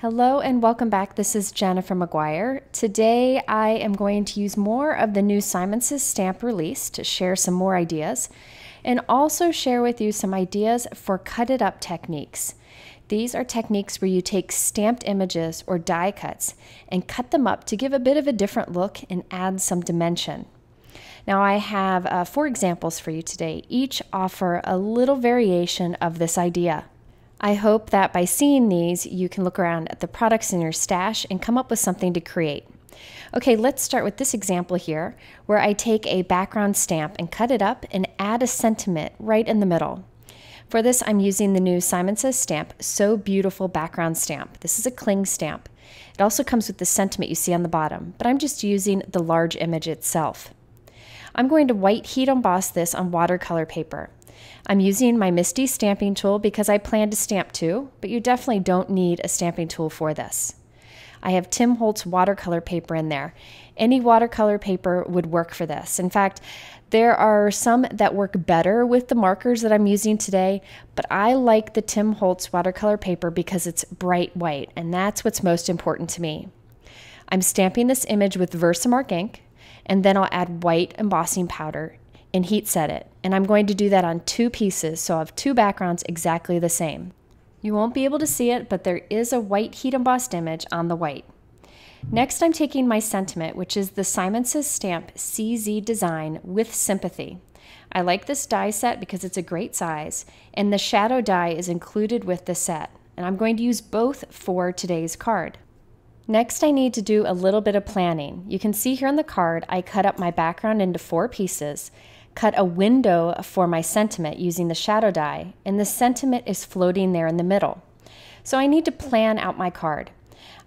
Hello and welcome back. This is Jennifer McGuire. Today I am going to use more of the new Simon Says stamp release to share some more ideas and also share with you some ideas for cut it up techniques. These are techniques where you take stamped images or die cuts and cut them up to give a bit of a different look and add some dimension. Now I have 4 examples for you today. Each offer a little variation of this idea. I hope that by seeing these, you can look around at the products in your stash and come up with something to create. Okay, let's start with this example here, where I take a background stamp and cut it up and add a sentiment right in the middle. For this, I'm using the new Simon Says stamp, So Beautiful background stamp. This is a cling stamp. It also comes with the sentiment you see on the bottom, but I'm just using the large image itself. I'm going to white heat emboss this on watercolor paper. I'm using my MISTI stamping tool because I plan to stamp too, but you definitely don't need a stamping tool for this. I have Tim Holtz watercolor paper in there. Any watercolor paper would work for this. In fact, there are some that work better with the markers that I'm using today, but I like the Tim Holtz watercolor paper because it's bright white, and that's what's most important to me. I'm stamping this image with VersaMark Ink, and then I'll add white embossing powder and heat set it. And I'm going to do that on 2 pieces, so I'll have 2 backgrounds exactly the same. You won't be able to see it, but there is a white heat embossed image on the white. Next, I'm taking my sentiment, which is the Simon Says stamp CZ design with Sympathy. I like this die set because it's a great size, and the shadow die is included with the set. And I'm going to use both for today's card. Next, I need to do a little bit of planning. You can see here on the card, I cut up my background into 4 pieces, cut a window for my sentiment using the shadow die, and the sentiment is floating there in the middle. So I need to plan out my card.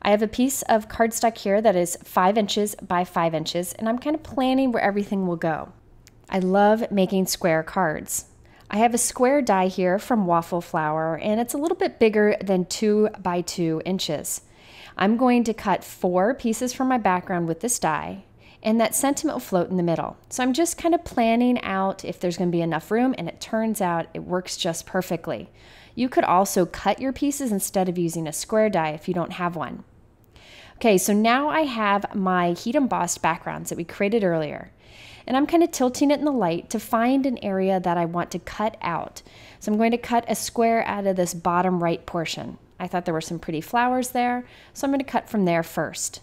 I have a piece of cardstock here that is 5 inches by 5 inches, and I'm kind of planning where everything will go. I love making square cards. I have a square die here from Waffle flower, and it's a little bit bigger than 2 by 2 inches. I'm going to cut 4 pieces from my background with this die, and that sentiment will float in the middle. So I'm just kind of planning out if there's going to be enough room, and it turns out it works just perfectly. You could also cut your pieces instead of using a square die if you don't have one. Okay, so now I have my heat embossed backgrounds that we created earlier, and I'm kind of tilting it in the light to find an area that I want to cut out. So I'm going to cut a square out of this bottom right portion. I thought there were some pretty flowers there, so I'm going to cut from there first.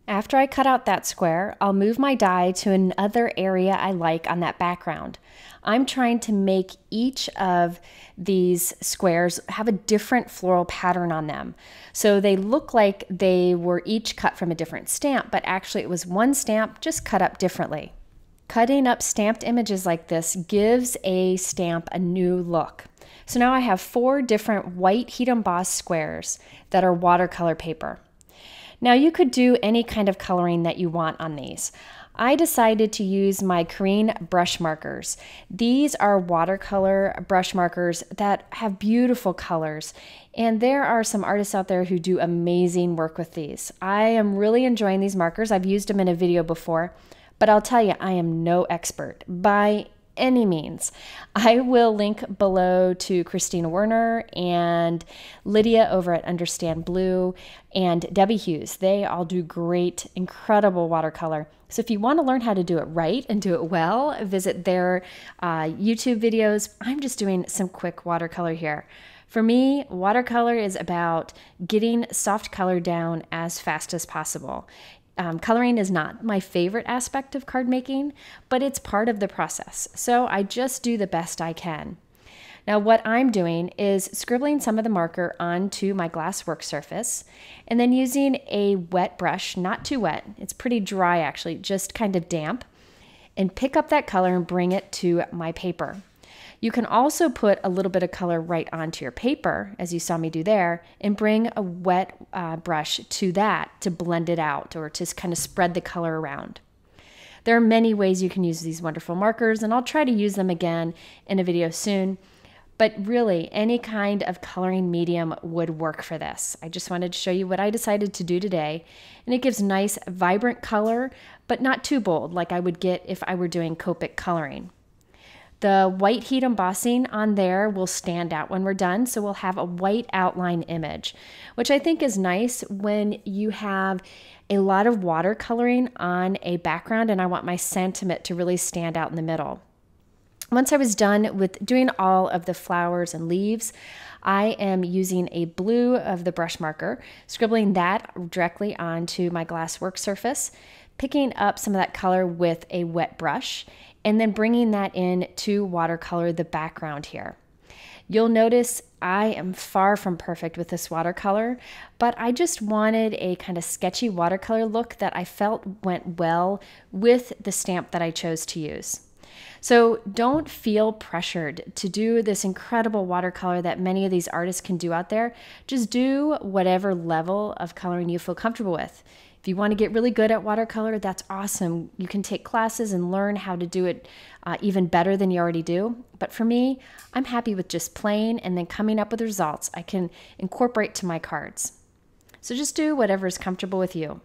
After I cut out that square, I'll move my die to another area I like on that background. I'm trying to make each of these squares have a different floral pattern on them. So they look like they were each cut from a different stamp, but actually it was one stamp just cut up differently. Cutting up stamped images like this gives a stamp a new look. So now I have 4 different white heat embossed squares that are watercolor paper. Now you could do any kind of coloring that you want on these. I decided to use my Karin Brushmarkers. These are watercolor brush markers that have beautiful colors, and there are some artists out there who do amazing work with these. I am really enjoying these markers. I've used them in a video before, but I'll tell you, I am no expert by any means. I will link below to Christina Werner and Lydia over at Understand Blue and Debbie Hughes. They all do great, incredible watercolor. So if you want to learn how to do it right and do it well, visit their YouTube videos. I'm just doing some quick watercolor here. For me, watercolor is about getting soft color down as fast as possible. Coloring is not my favorite aspect of card making, but it's part of the process. So I just do the best I can. Now what I'm doing is scribbling some of the marker onto my glass work surface and then using a wet brush, not too wet, it's pretty dry actually, just kind of damp, and pick up that color and bring it to my paper. You can also put a little bit of color right onto your paper, as you saw me do there, and bring a wet brush to that to blend it out or to kind of spread the color around. There are many ways you can use these wonderful markers, and I'll try to use them again in a video soon. But really, any kind of coloring medium would work for this. I just wanted to show you what I decided to do today, and it gives nice, vibrant color, but not too bold like I would get if I were doing Copic coloring. The white heat embossing on there will stand out when we're done, so we'll have a white outline image, which I think is nice when you have a lot of watercoloring on a background and I want my sentiment to really stand out in the middle. Once I was done with doing all of the flowers and leaves, I am using a blue of the brush marker, scribbling that directly onto my glass work surface, picking up some of that color with a wet brush, and then bringing that in to watercolor the background here. You'll notice I am far from perfect with this watercolor, but I just wanted a kind of sketchy watercolor look that I felt went well with the stamp that I chose to use. So don't feel pressured to do this incredible watercolor that many of these artists can do out there. Just do whatever level of coloring you feel comfortable with. If you want to get really good at watercolor, that's awesome. You can take classes and learn how to do it even better than you already do. But for me, I'm happy with just playing and then coming up with results I can incorporate to my cards. So just do whatever is comfortable with you.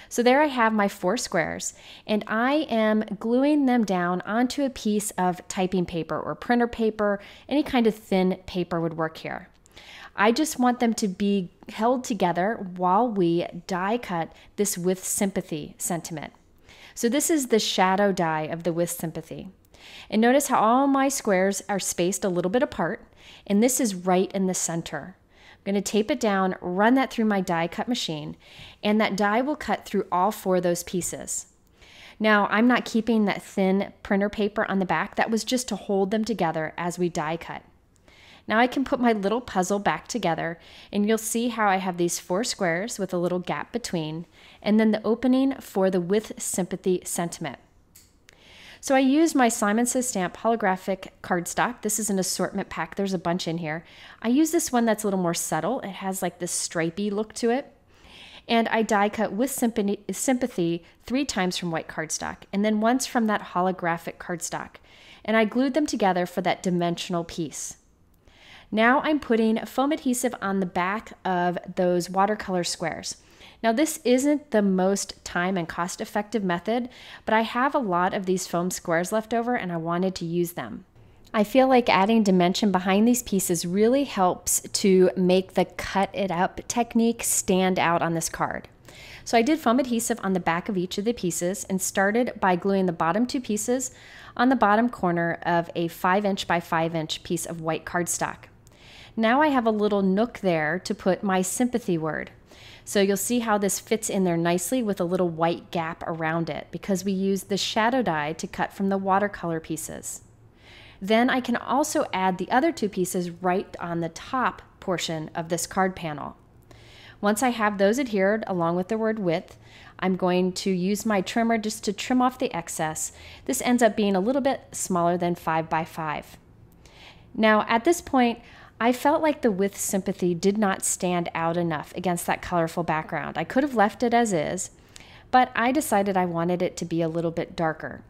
So there I have my 4 squares, and I am gluing them down onto a piece of typing paper or printer paper. Any kind of thin paper would work here. I just want them to be held together while we die cut this With Sympathy sentiment. So this is the shadow die of the With Sympathy. And notice how all my squares are spaced a little bit apart, and this is right in the center. I'm going to tape it down, run that through my die cut machine, and that die will cut through all 4 of those pieces. Now, I'm not keeping that thin printer paper on the back. That was just to hold them together as we die cut. Now I can put my little puzzle back together, and you'll see how I have these 4 squares with a little gap between, and then the opening for the With Sympathy sentiment. So I used my Simon Says Stamp holographic cardstock. This is an assortment pack. There's a bunch in here. I use this one that's a little more subtle. It has like this stripy look to it. And I die cut With Sympathy 3 times from white cardstock, and then once from that holographic cardstock. And I glued them together for that dimensional piece. Now I'm putting foam adhesive on the back of those watercolor squares. Now this isn't the most time and cost-effective method, but I have a lot of these foam squares left over and I wanted to use them. I feel like adding dimension behind these pieces really helps to make the cut it up technique stand out on this card. So I did foam adhesive on the back of each of the pieces and started by gluing the bottom 2 pieces on the bottom corner of a 5" by 5" piece of white cardstock. Now I have a little nook there to put my sympathy word. So you'll see how this fits in there nicely with a little white gap around it because we used the shadow die to cut from the watercolor pieces. Then I can also add the other 2 pieces right on the top portion of this card panel. Once I have those adhered along with the word with, I'm going to use my trimmer just to trim off the excess. This ends up being a little bit smaller than 5 by 5. Now at this point, I felt like the With Sympathy did not stand out enough against that colorful background. I could have left it as is, but I decided I wanted it to be a little bit darker.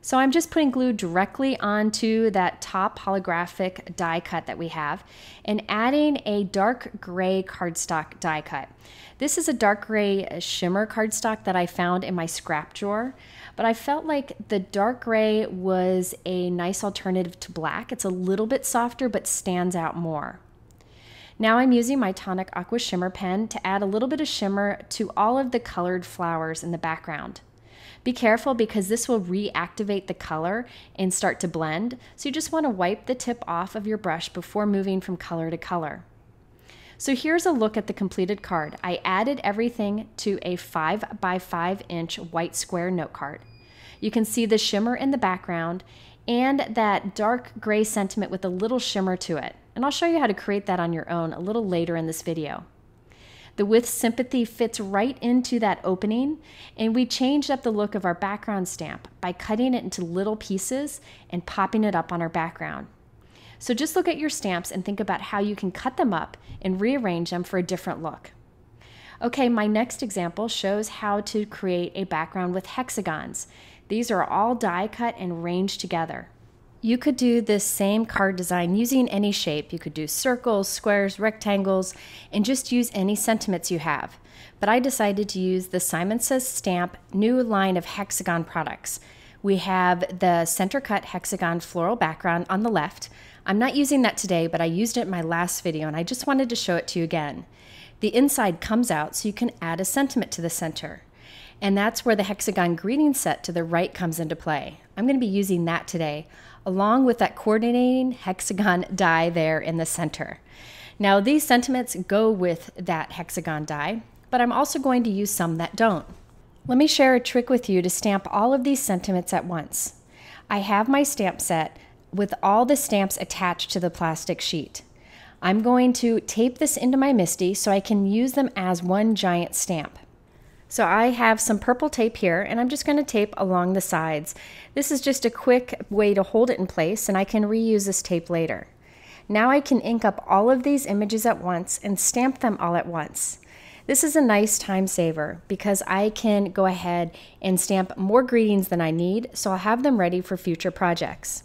So I'm just putting glue directly onto that top holographic die cut that we have and adding a dark gray cardstock die cut. This is a dark gray shimmer cardstock that I found in my scrap drawer, but I felt like the dark gray was a nice alternative to black. It's a little bit softer but stands out more. Now I'm using my Tonic Aqua Shimmer pen to add a little bit of shimmer to all of the colored flowers in the background. Be careful because this will reactivate the color and start to blend, so you just want to wipe the tip off of your brush before moving from color to color. So here's a look at the completed card. I added everything to a 5 by 5" white square note card. You can see the shimmer in the background and that dark gray sentiment with a little shimmer to it. And I'll show you how to create that on your own a little later in this video. The With Sympathy fits right into that opening, and we changed up the look of our background stamp by cutting it into little pieces and popping it up on our background. So just look at your stamps and think about how you can cut them up and rearrange them for a different look. Okay, my next example shows how to create a background with hexagons. These are all die cut and arranged together. You could do this same card design using any shape. You could do circles, squares, rectangles, and just use any sentiments you have. But I decided to use the Simon Says Stamp new line of hexagon products. We have the center cut hexagon floral background on the left. I'm not using that today, but I used it in my last video and I just wanted to show it to you again. The inside comes out so you can add a sentiment to the center. And that's where the hexagon greeting set to the right comes into play. I'm going to be using that today, along with that coordinating hexagon die there in the center. Now these sentiments go with that hexagon die, but I'm also going to use some that don't. Let me share a trick with you to stamp all of these sentiments at once. I have my stamp set with all the stamps attached to the plastic sheet. I'm going to tape this into my MISTI so I can use them as one giant stamp. So I have some purple tape here and I'm just going to tape along the sides. This is just a quick way to hold it in place and I can reuse this tape later. Now I can ink up all of these images at once and stamp them all at once. This is a nice time saver because I can go ahead and stamp more greetings than I need, so I'll have them ready for future projects.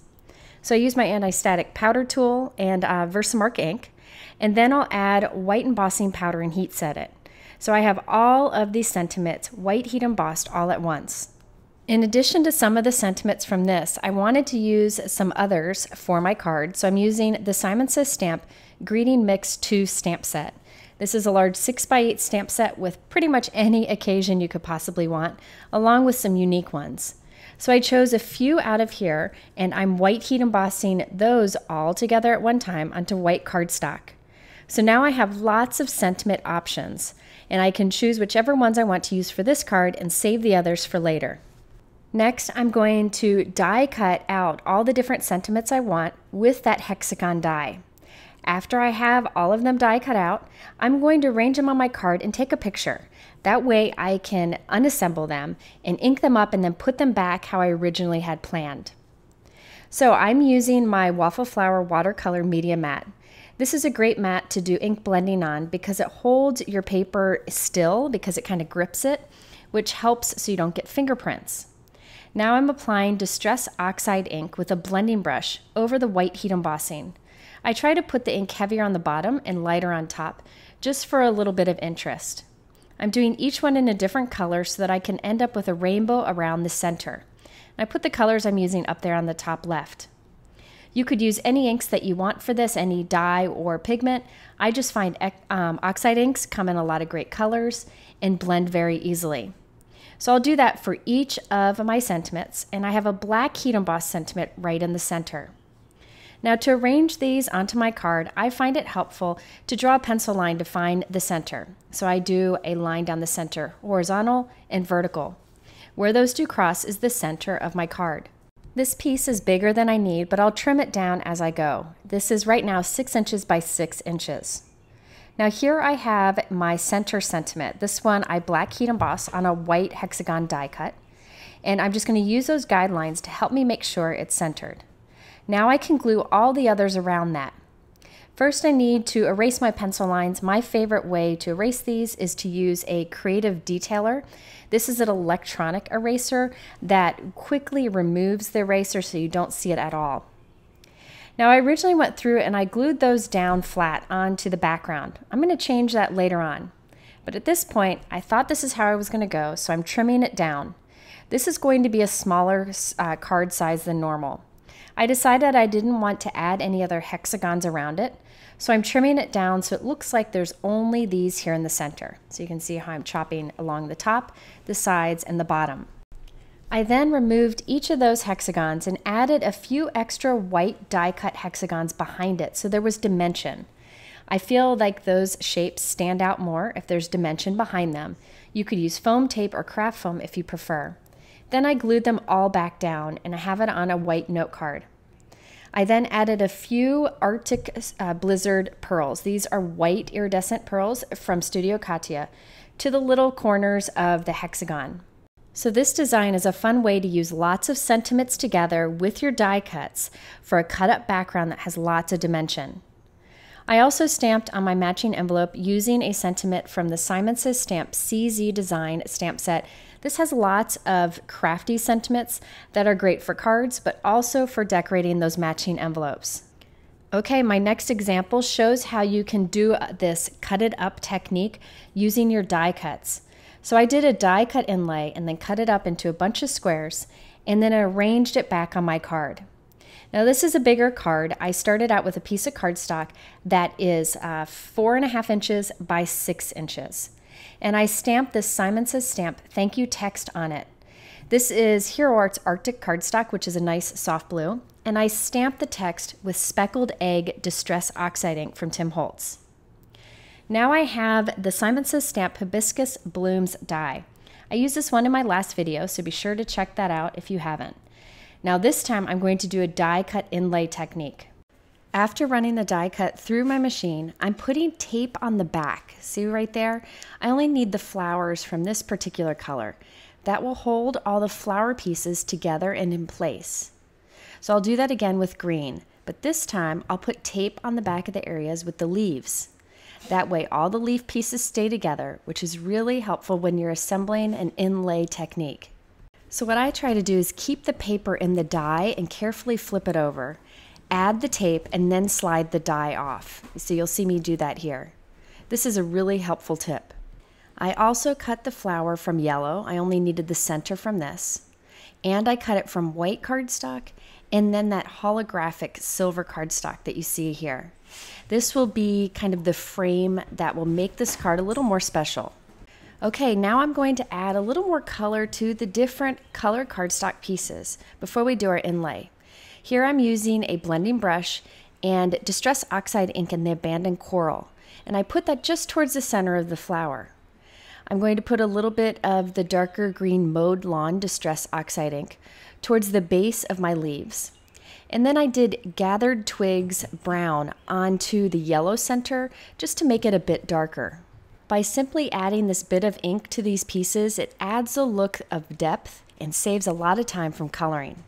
So I use my anti-static powder tool and VersaMark ink, and then I'll add white embossing powder and heat set it. So I have all of these sentiments white heat embossed all at once. In addition to some of the sentiments from this, I wanted to use some others for my card, so I'm using the Simon Says Stamp Greeting Mix 2 stamp set. This is a large 6x8 stamp set with pretty much any occasion you could possibly want, along with some unique ones. So I chose a few out of here, and I'm white heat embossing those all together at one time onto white cardstock. So now I have lots of sentiment options, and I can choose whichever ones I want to use for this card and save the others for later. Next, I'm going to die cut out all the different sentiments I want with that hexagon die. After I have all of them die cut out, I'm going to arrange them on my card and take a picture. That way I can unassemble them and ink them up and then put them back how I originally had planned. So I'm using my Waffle Flower Watercolor Media Mat. This is a great mat to do ink blending on because it holds your paper still because it kind of grips it, which helps so you don't get fingerprints. Now I'm applying Distress Oxide ink with a blending brush over the white heat embossing. I try to put the ink heavier on the bottom and lighter on top, just for a little bit of interest. I'm doing each one in a different color so that I can end up with a rainbow around the center. I put the colors I'm using up there on the top left. You could use any inks that you want for this, any dye or pigment. I just find Oxide inks come in a lot of great colors and blend very easily. So I'll do that for each of my sentiments, and I have a black heat embossed sentiment right in the center. Now to arrange these onto my card, I find it helpful to draw a pencil line to find the center. So I do a line down the center, horizontal and vertical. Where those two cross is the center of my card. This piece is bigger than I need, but I'll trim it down as I go. This is right now 6 inches by 6 inches. Now here I have my center sentiment. This one I black heat emboss on a white hexagon die cut. And I'm just going to use those guidelines to help me make sure it's centered. Now I can glue all the others around that. First I need to erase my pencil lines. My favorite way to erase these is to use a creative detailer. This is an electronic eraser that quickly removes the eraser so you don't see it at all. Now I originally went through and I glued those down flat onto the background. I'm going to change that later on. But at this point I thought this is how I was going to go, so I'm trimming it down. This is going to be a smaller card size than normal. I decided I didn't want to add any other hexagons around it, so I'm trimming it down so it looks like there's only these here in the center. So you can see how I'm chopping along the top, the sides, and the bottom. I then removed each of those hexagons and added a few extra white die cut hexagons behind it so there was dimension. I feel like those shapes stand out more if there's dimension behind them. You could use foam tape or craft foam if you prefer. Then I glued them all back down and I have it on a white note card. I then added a few Arctic Blizzard pearls. These are white iridescent pearls from Studio Katia to the little corners of the hexagon. So this design is a fun way to use lots of sentiments together with your die cuts for a cut up background that has lots of dimension. I also stamped on my matching envelope using a sentiment from the Simon Says Stamp CZ Design stamp set. This has lots of crafty sentiments that are great for cards, but also for decorating those matching envelopes. Okay, my next example shows how you can do this cut it up technique using your die cuts. So I did a die cut inlay and then cut it up into a bunch of squares, and then arranged it back on my card. Now this is a bigger card. I started out with a piece of cardstock that is 4.5 inches by 6 inches. And I stamped this Simon Says Stamp thank you text on it. This is Hero Art's Arctic cardstock, which is a nice soft blue. And I stamped the text with Speckled Egg Distress Oxide ink from Tim Holtz. Now I have the Simon Says Stamp Hibiscus Blooms die. I used this one in my last video, so be sure to check that out if you haven't. Now this time I'm going to do a die cut inlay technique. After running the die cut through my machine, I'm putting tape on the back. See right there? I only need the flowers from this particular color. That will hold all the flower pieces together and in place. So I'll do that again with green, but this time I'll put tape on the back of the areas with the leaves. That way all the leaf pieces stay together, which is really helpful when you're assembling an inlay technique. So what I try to do is keep the paper in the die and carefully flip it over. Add the tape and then slide the die off. So you'll see me do that here. This is a really helpful tip. I also cut the flower from yellow. I only needed the center from this. And I cut it from white cardstock and then that holographic silver cardstock that you see here. This will be kind of the frame that will make this card a little more special. Okay, now I'm going to add a little more color to the different color cardstock pieces before we do our inlay. Here I'm using a blending brush and Distress Oxide ink in the Abandoned Coral, and I put that just towards the center of the flower. I'm going to put a little bit of the darker green Mowed Lawn Distress Oxide ink towards the base of my leaves. And then I did Gathered Twigs Brown onto the yellow center just to make it a bit darker. By simply adding this bit of ink to these pieces, it adds a look of depth and saves a lot of time from coloring.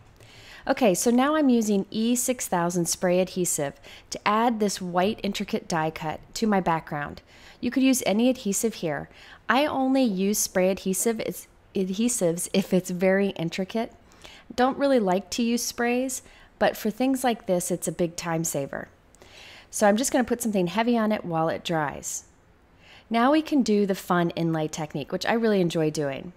Okay, so now I'm using E6000 spray adhesive to add this white intricate die cut to my background. You could use any adhesive here. I only use spray adhesives if it's very intricate. Don't really like to use sprays, but for things like this, it's a big time saver. So I'm just going to put something heavy on it while it dries. Now we can do the fun inlay technique, which I really enjoy doing.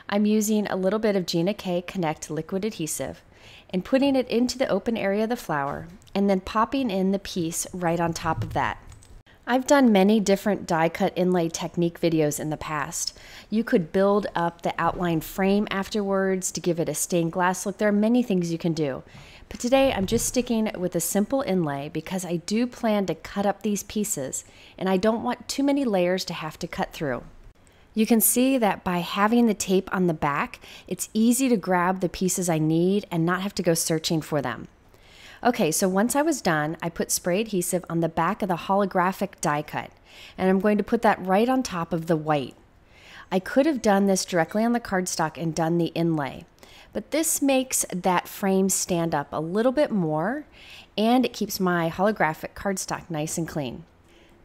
I'm using a little bit of Gina K Connect liquid adhesive and putting it into the open area of the flower and then popping in the piece right on top of that. I've done many different die cut inlay technique videos in the past. You could build up the outline frame afterwards to give it a stained glass look. There are many things you can do. But today I'm just sticking with a simple inlay because I do plan to cut up these pieces and I don't want too many layers to have to cut through. You can see that by having the tape on the back, it's easy to grab the pieces I need and not have to go searching for them. Okay, so once I was done, I put spray adhesive on the back of the holographic die cut, and I'm going to put that right on top of the white. I could have done this directly on the cardstock and done the inlay, but this makes that frame stand up a little bit more, and it keeps my holographic cardstock nice and clean.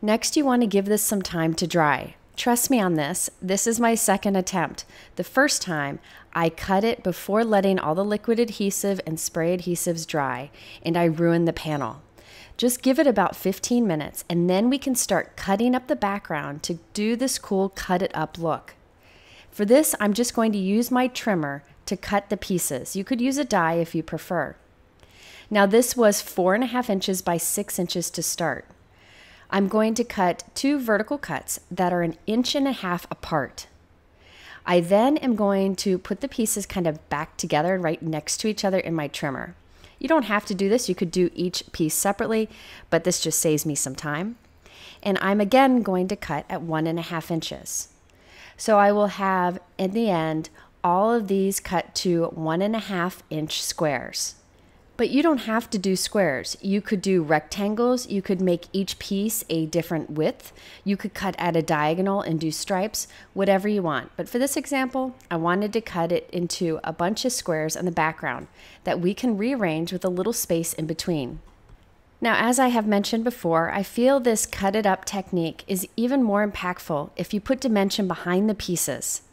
Next, you want to give this some time to dry. Trust me on this, this is my second attempt. The first time, I cut it before letting all the liquid adhesive and spray adhesives dry, and I ruined the panel. Just give it about 15 minutes, and then we can start cutting up the background to do this cool cut it up look. For this, I'm just going to use my trimmer to cut the pieces. You could use a die if you prefer. Now this was 4.5 inches by 6 inches to start. I'm going to cut 2 vertical cuts that are 1.5 inches apart. I then am going to put the pieces kind of back together right next to each other in my trimmer. You don't have to do this, you could do each piece separately, but this just saves me some time. And I'm again going to cut at 1.5 inches. So I will have, in the end, all of these cut to 1.5 inch squares. But you don't have to do squares. You could do rectangles. You could make each piece a different width. You could cut at a diagonal and do stripes, whatever you want. But for this example, I wanted to cut it into a bunch of squares on the background that we can rearrange with a little space in between. Now, as I have mentioned before, I feel this cut it up technique is even more impactful if you put dimension behind the pieces.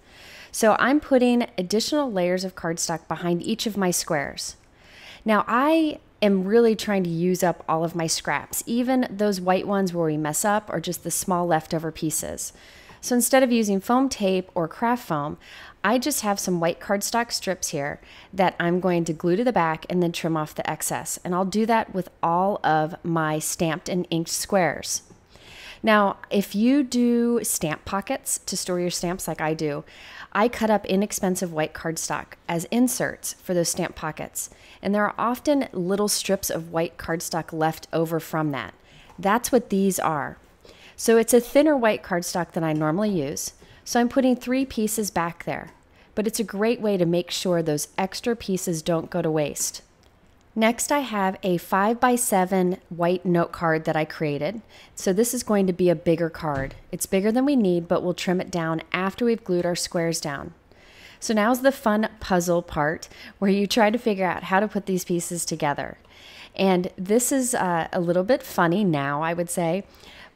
So I'm putting additional layers of cardstock behind each of my squares. Now I am really trying to use up all of my scraps, even those white ones where we mess up or just the small leftover pieces. So instead of using foam tape or craft foam, I just have some white cardstock strips here that I'm going to glue to the back and then trim off the excess. And I'll do that with all of my stamped and inked squares. Now, if you do stamp pockets to store your stamps like I do, I cut up inexpensive white cardstock as inserts for those stamp pockets. And there are often little strips of white cardstock left over from that. That's what these are. So it's a thinner white cardstock than I normally use. So I'm putting 3 pieces back there. But it's a great way to make sure those extra pieces don't go to waste. Next, I have a 5x7 white note card that I created. So this is going to be a bigger card. It's bigger than we need, but we'll trim it down after we've glued our squares down. So now's the fun puzzle part where you try to figure out how to put these pieces together. And this is a little bit funny now, I would say,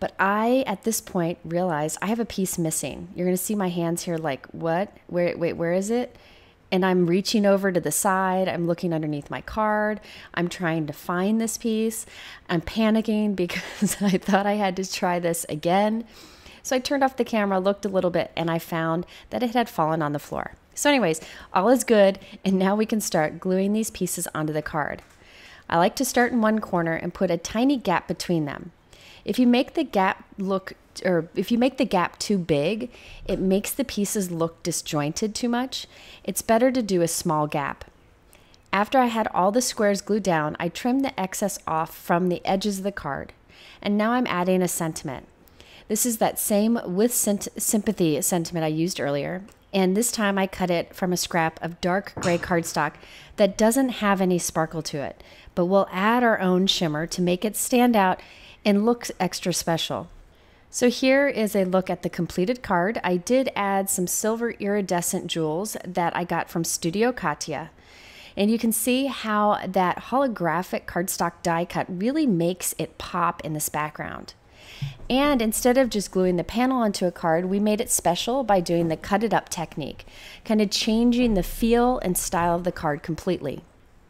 but I, at this point, realized I have a piece missing. You're going to see my hands here like, what? Wait, where is it? And I'm reaching over to the side, I'm looking underneath my card, I'm trying to find this piece, I'm panicking because I thought I had to try this again. So I turned off the camera, looked a little bit, and I found that it had fallen on the floor. So anyways, all is good, and now we can start gluing these pieces onto the card. I like to start in one corner and put a tiny gap between them. If you make the gap too big, it makes the pieces look disjointed too much. It's better to do a small gap. After I had all the squares glued down, I trimmed the excess off from the edges of the card. And now I'm adding a sentiment. This is that same with Sympathy sentiment I used earlier. And this time I cut it from a scrap of dark gray cardstock that doesn't have any sparkle to it, but we'll add our own shimmer to make it stand out and look extra special. So here is a look at the completed card. I did add some silver iridescent jewels that I got from Studio Katia. And you can see how that holographic cardstock die cut really makes it pop in this background. And instead of just gluing the panel onto a card, we made it special by doing the cut it up technique, kind of changing the feel and style of the card completely.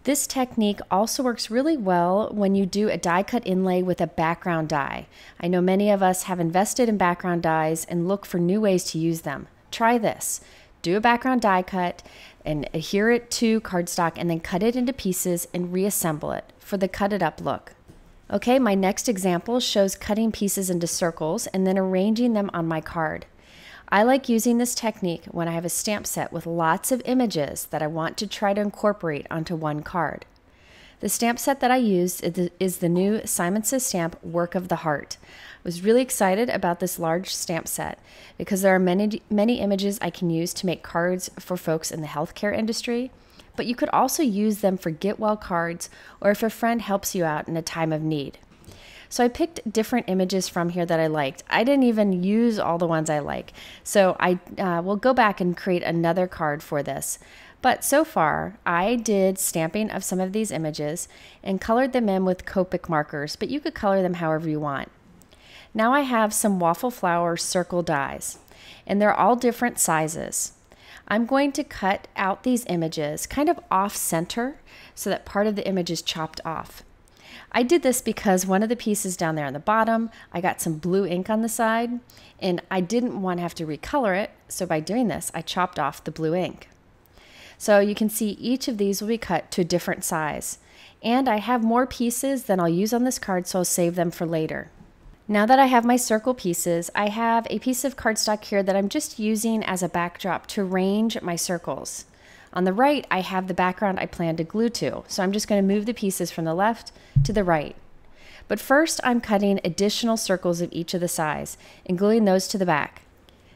This technique also works really well when you do a die cut inlay with a background die. I know many of us have invested in background dies and look for new ways to use them. Try this. Do a background die cut and adhere it to cardstock and then cut it into pieces and reassemble it for the cut it up look. Okay, my next example shows cutting pieces into circles and then arranging them on my card. I like using this technique when I have a stamp set with lots of images that I want to try to incorporate onto one card. The stamp set that I used is the new Simon Says Stamp Work of the Heart. I was really excited about this large stamp set because there are many images I can use to make cards for folks in the healthcare industry, but you could also use them for get well cards or if a friend helps you out in a time of need. So I picked different images from here that I liked. I didn't even use all the ones I like. So I will go back and create another card for this. But so far, I did stamping of some of these images and colored them in with Copic markers, but you could color them however you want. Now I have some waffle flower circle dies, and they're all different sizes. I'm going to cut out these images kind of off center so that part of the image is chopped off. I did this because one of the pieces down there on the bottom, I got some blue ink on the side and I didn't want to have to recolor it. So by doing this, I chopped off the blue ink. So you can see each of these will be cut to a different size. And I have more pieces than I'll use on this card, so I'll save them for later. Now that I have my circle pieces, I have a piece of cardstock here that I'm just using as a backdrop to arrange my circles. On the right, I have the background I plan to glue to, so I'm just going to move the pieces from the left to the right. But first, I'm cutting additional circles of each of the size and gluing those to the back.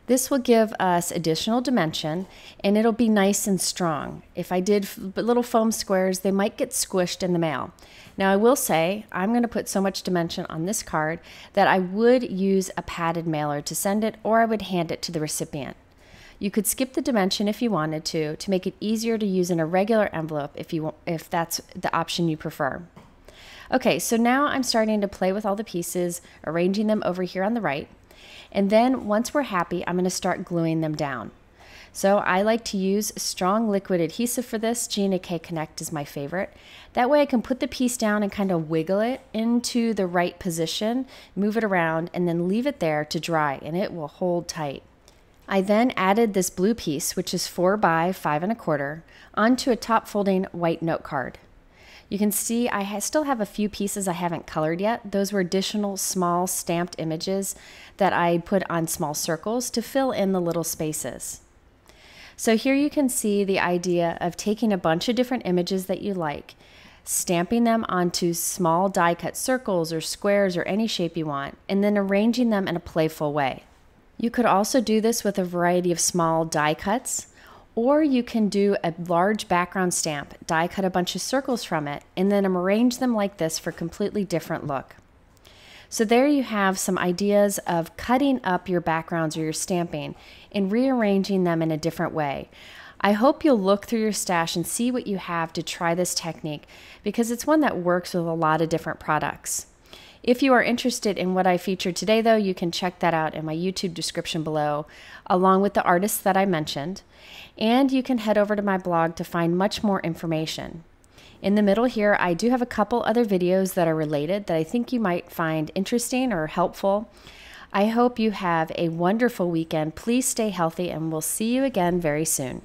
This will give us additional dimension, and it'll be nice and strong. If I did little foam squares, they might get squished in the mail. Now, I will say, I'm going to put so much dimension on this card that I would use a padded mailer to send it, or I would hand it to the recipient. You could skip the dimension if you wanted to make it easier to use in a regular envelope if that's the option you prefer. Okay, so now I'm starting to play with all the pieces, arranging them over here on the right. And then once we're happy, I'm going to start gluing them down. So I like to use strong liquid adhesive for this. Gina K Connect is my favorite. That way I can put the piece down and kind of wiggle it into the right position, move it around, and then leave it there to dry, and it will hold tight. I then added this blue piece, which is 4 by 5 1/4, onto a top folding white note card. You can see I still have a few pieces I haven't colored yet. Those were additional small stamped images that I put on small circles to fill in the little spaces. So here you can see the idea of taking a bunch of different images that you like, stamping them onto small die cut circles or squares or any shape you want, and then arranging them in a playful way. You could also do this with a variety of small die cuts, or you can do a large background stamp, die cut a bunch of circles from it, and then arrange them like this for a completely different look. So there you have some ideas of cutting up your backgrounds or your stamping and rearranging them in a different way. I hope you'll look through your stash and see what you have to try this technique, because it's one that works with a lot of different products. If you are interested in what I featured today, though, you can check that out in my YouTube description below, along with the artists that I mentioned. And you can head over to my blog to find much more information. In the middle here, I do have a couple other videos that are related that I think you might find interesting or helpful. I hope you have a wonderful weekend. Please stay healthy, and we'll see you again very soon.